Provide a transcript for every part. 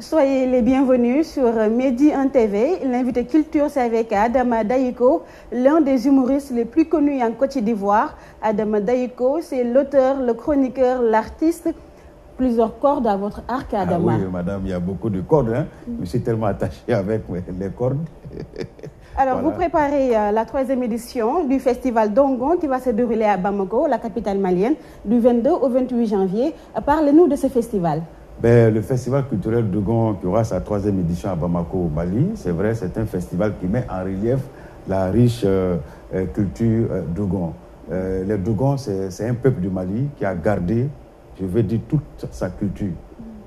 Soyez les bienvenus sur Medi 1 TV. L'invité culture, c'est avec Adama Daïko, l'un des humoristes les plus connus en Côte d'Ivoire. Adama Daïko, c'est l'auteur, le chroniqueur, l'artiste. Plusieurs cordes à votre arc, Adama. Ah oui, madame, il y a beaucoup de cordes. Hein. Je suis tellement attaché avec les cordes. Alors, voilà. Vous préparez la 3e édition du festival Dongon qui va se dérouler à Bamako, la capitale malienne, du 22 au 28 janvier. Parlez-nous de ce festival. Le festival culturel Dogon qui aura sa 3e édition à Bamako au Mali, c'est vrai, c'est un festival qui met en relief la riche culture Dogon. Les Dogons, c'est un peuple du Mali qui a gardé, je veux dire, toute sa culture.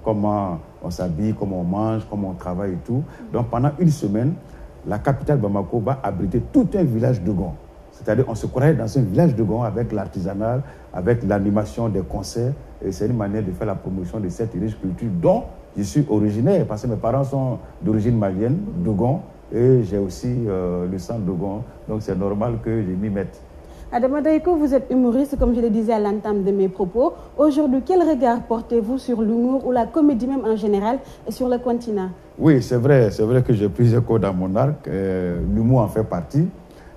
Comment on s'habille, comment on mange, comment on travaille et tout. Donc pendant une semaine, la capitale Bamako va abriter tout un village Dogon. C'est-à-dire on se croirait dans un village Dogon avec l'artisanat, avec l'animation des concerts. Et c'est une manière de faire la promotion de cette riche culture dont je suis originaire, parce que mes parents sont d'origine malienne, Dogon, et j'ai aussi le sang Dogon. Donc c'est normal que je m'y mette. Adama Daïko, vous êtes humoriste, comme je le disais à l'entame de mes propos. Aujourd'hui, quel regard portez-vous sur l'humour ou la comédie même en général et sur le continent? Oui, c'est vrai que j'ai plusieurs codes dans mon arc. L'humour en fait partie.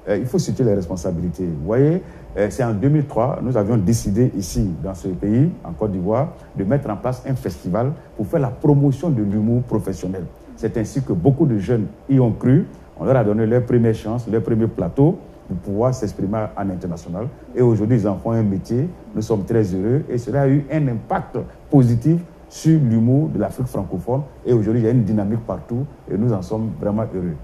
Il faut situer les responsabilités. Vous voyez, c'est en 2003, nous avions décidé ici, dans ce pays, en Côte d'Ivoire, de mettre en place un festival pour faire la promotion de l'humour professionnel. C'est ainsi que beaucoup de jeunes y ont cru. On leur a donné leur première chance, leur premier plateau pour pouvoir s'exprimer en international. Et aujourd'hui, ils en font un métier. Nous sommes très heureux et cela a eu un impact positif sur l'humour de l'Afrique francophone. Et aujourd'hui, il y a une dynamique partout et nous en sommes vraiment heureux.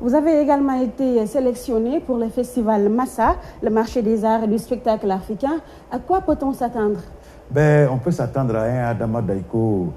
Vous avez également été sélectionné pour le festival Massa, le marché des arts et du spectacle africain. À quoi peut-on s'attendre? On peut s'attendre à un Adama Daïko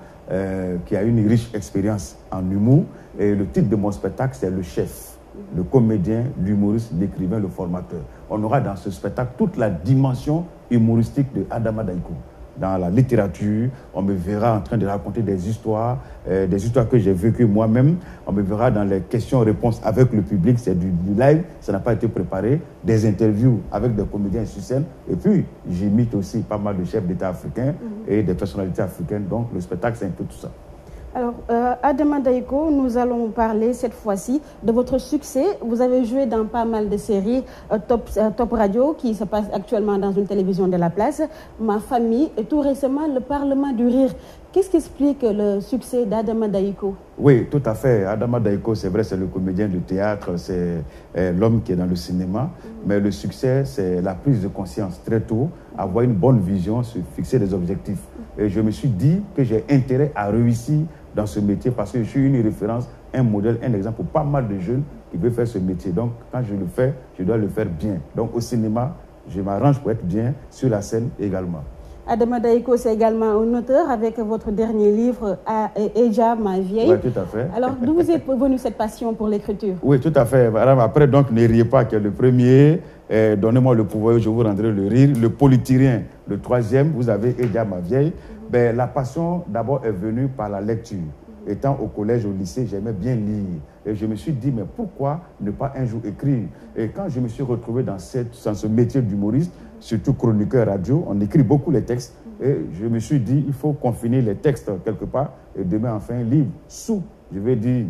qui a une riche expérience en humour. Et le titre de mon spectacle, c'est Le Chef, le comédien, l'humoriste, l'écrivain, le formateur. On aura dans ce spectacle toute la dimension humoristique de Adama Daïko. Dans la littérature, on me verra en train de raconter des histoires que j'ai vécues moi-même. On me verra dans les questions-réponses avec le public, c'est du live, ça n'a pas été préparé. Des interviews avec des comédiens sur scène. Et puis, j'imite aussi pas mal de chefs d'État africains et des personnalités africaines. Donc, le spectacle, c'est un peu tout ça. Alors, Adama Daïko, nous allons parler cette fois-ci de votre succès. Vous avez joué dans pas mal de séries Top Radio qui se passe actuellement dans une télévision de la place, Ma Famille et tout récemment le Parlement du Rire. Qu'est-ce qui explique le succès d'Adama Daïko? Oui, tout à fait. Adama Daïko, c'est vrai, c'est le comédien de théâtre, c'est l'homme qui est dans le cinéma. Mais le succès, c'est la prise de conscience très tôt, avoir une bonne vision, se fixer des objectifs. Et je me suis dit que j'ai intérêt à réussir dans ce métier parce que je suis une référence, un modèle, un exemple pour pas mal de jeunes qui veulent faire ce métier. Donc, quand je le fais, je dois le faire bien. Donc, au cinéma, je m'arrange pour être bien, sur la scène également. Adama Daïko, c'est également un auteur avec votre dernier livre, Eja, ma vieille. Oui, tout à fait. Alors, d'où vous est venue cette passion pour l'écriture? Oui, tout à fait. Après, donc, ne riez pas, qui est le premier. Donnez-moi le pouvoir, je vous rendrai le rire. Le Polytyrien, le 3e, vous avez Eja, ma vieille. La passion, d'abord, est venue par la lecture. Étant au collège, au lycée, j'aimais bien lire. Et je me suis dit, mais pourquoi ne pas un jour écrire? Et quand je me suis retrouvé dans ce métier d'humoriste, surtout chroniqueur radio, on écrit beaucoup les textes. Et je me suis dit, il faut confiner les textes quelque part et demain en faire un livre sous, je vais dire,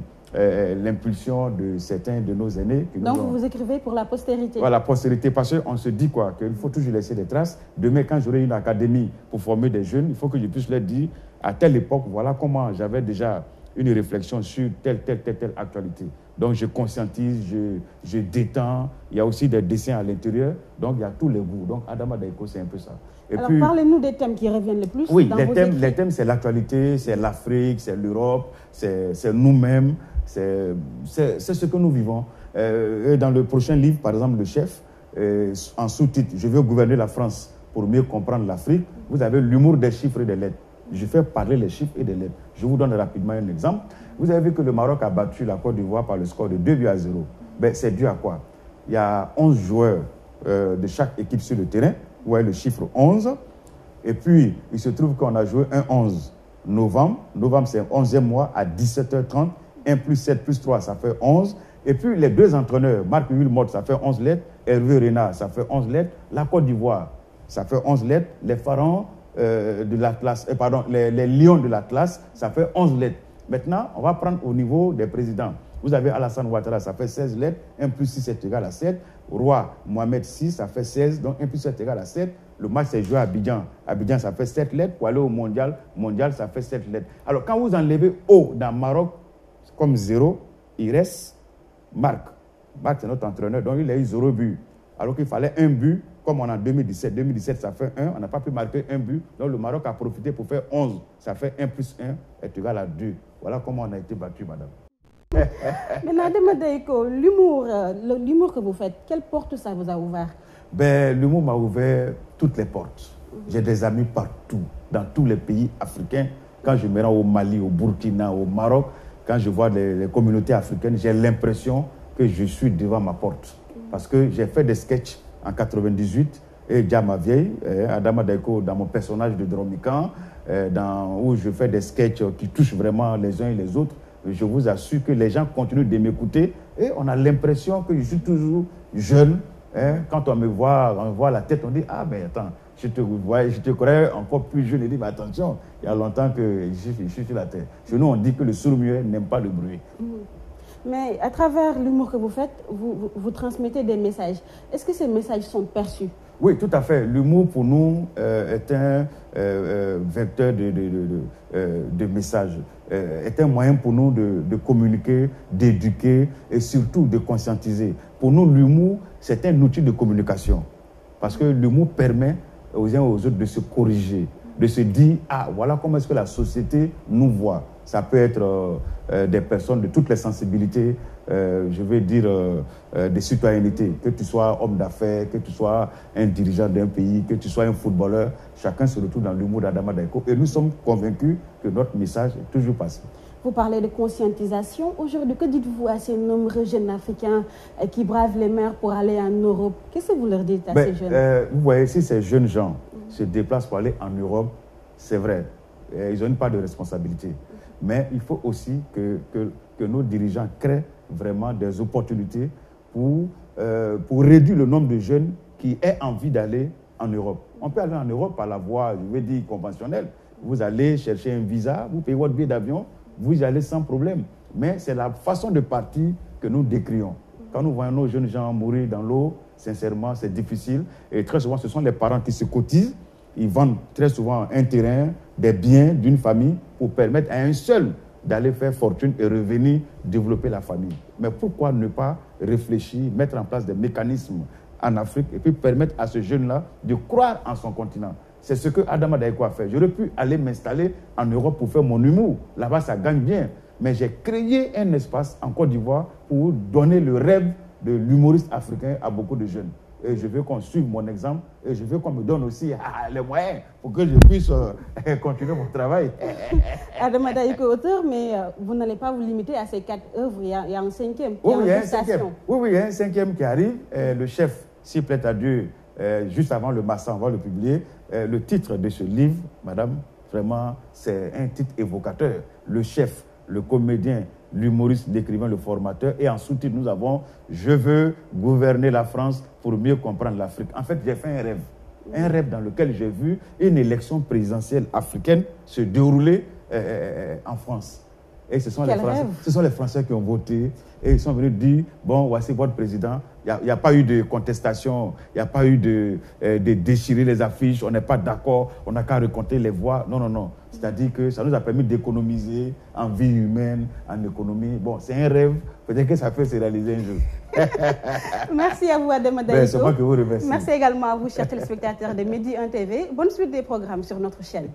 l'impulsion de certains de nos aînés. Donc vous écrivez pour la postérité? Voilà, la postérité, parce qu'on se dit quoi? Qu'il faut toujours laisser des traces. Demain, quand j'aurai une académie pour former des jeunes, il faut que je puisse leur dire, à telle époque, voilà comment j'avais déjà une réflexion sur telle actualité. Donc je conscientise, je détends. Il y a aussi des dessins à l'intérieur. Donc il y a tous les goûts. Donc Adama Daïko, c'est un peu ça. Et alors parlez-nous des thèmes qui reviennent le plus. Oui, les thèmes, c'est l'actualité, c'est l'Afrique, c'est l'Europe, c'est nous-mêmes, c'est ce que nous vivons. Et dans le prochain livre, par exemple, Le Chef, en sous-titre, je veux gouverner la France pour mieux comprendre l'Afrique, vous avez l'humour des chiffres et des lettres. Je fais parler les chiffres et des lettres. Je vous donne rapidement un exemple. Vous avez vu que le Maroc a battu la Côte d'Ivoire par le score de 2-0. C'est dû à quoi? Il y a 11 joueurs de chaque équipe sur le terrain. Vous voyez le chiffre 11. Et puis, il se trouve qu'on a joué un 11 novembre. Novembre, c'est un 11e mois à 17h30. 1 plus 7 plus 3, ça fait 11. Et puis, les deux entraîneurs, Marc Wilmot, ça fait 11 lettres. Hervé Renard, ça fait 11 lettres. La Côte d'Ivoire, ça fait 11 lettres. Les pharaons de l'Atlas, les lions de l'Atlas, ça fait 11 lettres. Maintenant, on va prendre au niveau des présidents. Vous avez Alassane Ouattara, ça fait 16 lettres, 1 plus 6 est égal à 7. Roi Mohamed VI, ça fait 16, donc 1 plus 7 est égal à 7. Le match s'est joué à Abidjan. Abidjan, ça fait 7 lettres. Pour aller au mondial, ça fait 7 lettres. Alors, quand vous enlevez O dans Maroc, comme 0, il reste Marc. Marc, c'est notre entraîneur, donc il a eu 0 but. Alors qu'il fallait un but, comme on est en 2017. 2017, ça fait 1, on n'a pas pu marquer un but. Donc le Maroc a profité pour faire 11. Ça fait 1 plus 1 est égal à 2. Voilà comment on a été battu, madame. Maintenant, Adama Daiko, l'humour que vous faites, quelle porte ça vous a ouvert? Ben, l'humour m'a ouvert toutes les portes. J'ai des amis partout, dans tous les pays africains. Quand je me rends au Mali, au Burkina, au Maroc, quand je vois les communautés africaines, j'ai l'impression que je suis devant ma porte. Parce que j'ai fait des sketchs en 98, et Djama Vieille, Adama Daiko, dans mon personnage de Dromican, où je fais des sketchs qui touchent vraiment les uns et les autres. Je vous assure que les gens continuent de m'écouter et on a l'impression que je suis toujours jeune. Quand on me voit la tête, on dit « Ah, mais attends, je te croyais encore plus jeune. » Et dit « Mais attention, il y a longtemps que je suis sur la terre. » Chez nous, on dit que le sourd-muet n'aime pas le bruit. Mais à travers l'humour que vous faites, vous transmettez des messages. Est-ce que ces messages sont perçus? Oui, tout à fait. L'humour, pour nous, est un vecteur de messages, est un moyen pour nous de communiquer, d'éduquer et surtout de conscientiser. Pour nous, l'humour, c'est un outil de communication. Parce que l'humour permet aux uns et aux autres de se corriger, de se dire « Ah, voilà comment est-ce que la société nous voit ». Ça peut être des personnes de toutes les sensibilités, je veux dire des citoyennetés, que tu sois homme d'affaires, que tu sois un dirigeant d'un pays, que tu sois un footballeur, chacun se retrouve dans l'humour d'Adama Daiko et nous sommes convaincus que notre message est toujours passé. Vous parlez de conscientisation. Aujourd'hui, que dites-vous à ces nombreux jeunes Africains qui bravent les mers pour aller en Europe? Qu'est-ce que vous leur dites à ces jeunes? Vous voyez, si ces jeunes gens se déplacent pour aller en Europe, c'est vrai, ils ont une part de responsabilité. Mais il faut aussi que nos dirigeants créent vraiment des opportunités pour réduire le nombre de jeunes qui aient envie d'aller en Europe. On peut aller en Europe par la voie, je veux dire, conventionnelle. Vous allez chercher un visa, vous payez votre billet d'avion, vous y allez sans problème. Mais c'est la façon de partir que nous décrions. Quand nous voyons nos jeunes gens mourir dans l'eau, sincèrement, c'est difficile. Et très souvent, ce sont les parents qui se cotisent. Ils vendent très souvent un terrain, des biens d'une famille pour permettre à un seul d'aller faire fortune et revenir développer la famille. Mais pourquoi ne pas réfléchir, mettre en place des mécanismes en Afrique et puis permettre à ce jeune-là de croire en son continent? C'est ce que Adama Daiko a fait. J'aurais pu aller m'installer en Europe pour faire mon humour. Là-bas, ça gagne bien. Mais j'ai créé un espace en Côte d'Ivoire pour donner le rêve de l'humoriste africain à beaucoup de jeunes. Et je veux qu'on suive mon exemple et je veux qu'on me donne aussi les moyens pour que je puisse continuer mon travail. Adama Daiko, auteur, mais vous n'allez pas vous limiter à ces 4 œuvres. Il y a un 5e. Oui, il y a un 5e. Oui, il y a un 5e qui arrive. Le chef, s'il plaît à Dieu, juste avant le Massa, on va le publier. Le titre de ce livre, madame, vraiment, c'est un titre évocateur. Le chef, le comédien, l'humoriste, l'écrivain, le formateur. Et en sous-titre, nous avons « Je veux gouverner la France pour mieux comprendre l'Afrique ». En fait, j'ai fait un rêve dans lequel j'ai vu une élection présidentielle africaine se dérouler en France. Et ce sont les Français qui ont voté et ils sont venus dire « Bon, voici votre président ». Il n'y a pas eu de contestation, il n'y a pas eu de déchirer les affiches, on n'est pas d'accord, on n'a qu'à recompter les voix. Non, non, non. C'est-à-dire que ça nous a permis d'économiser en vie humaine, en économie. Bon, c'est un rêve, peut-être que ça peut se réaliser un jour. Merci à vous, Adama Daiko. C'est moi qui vous remercie. Merci également à vous, chers téléspectateurs de Midi 1 TV. Bonne suite des programmes sur notre chaîne.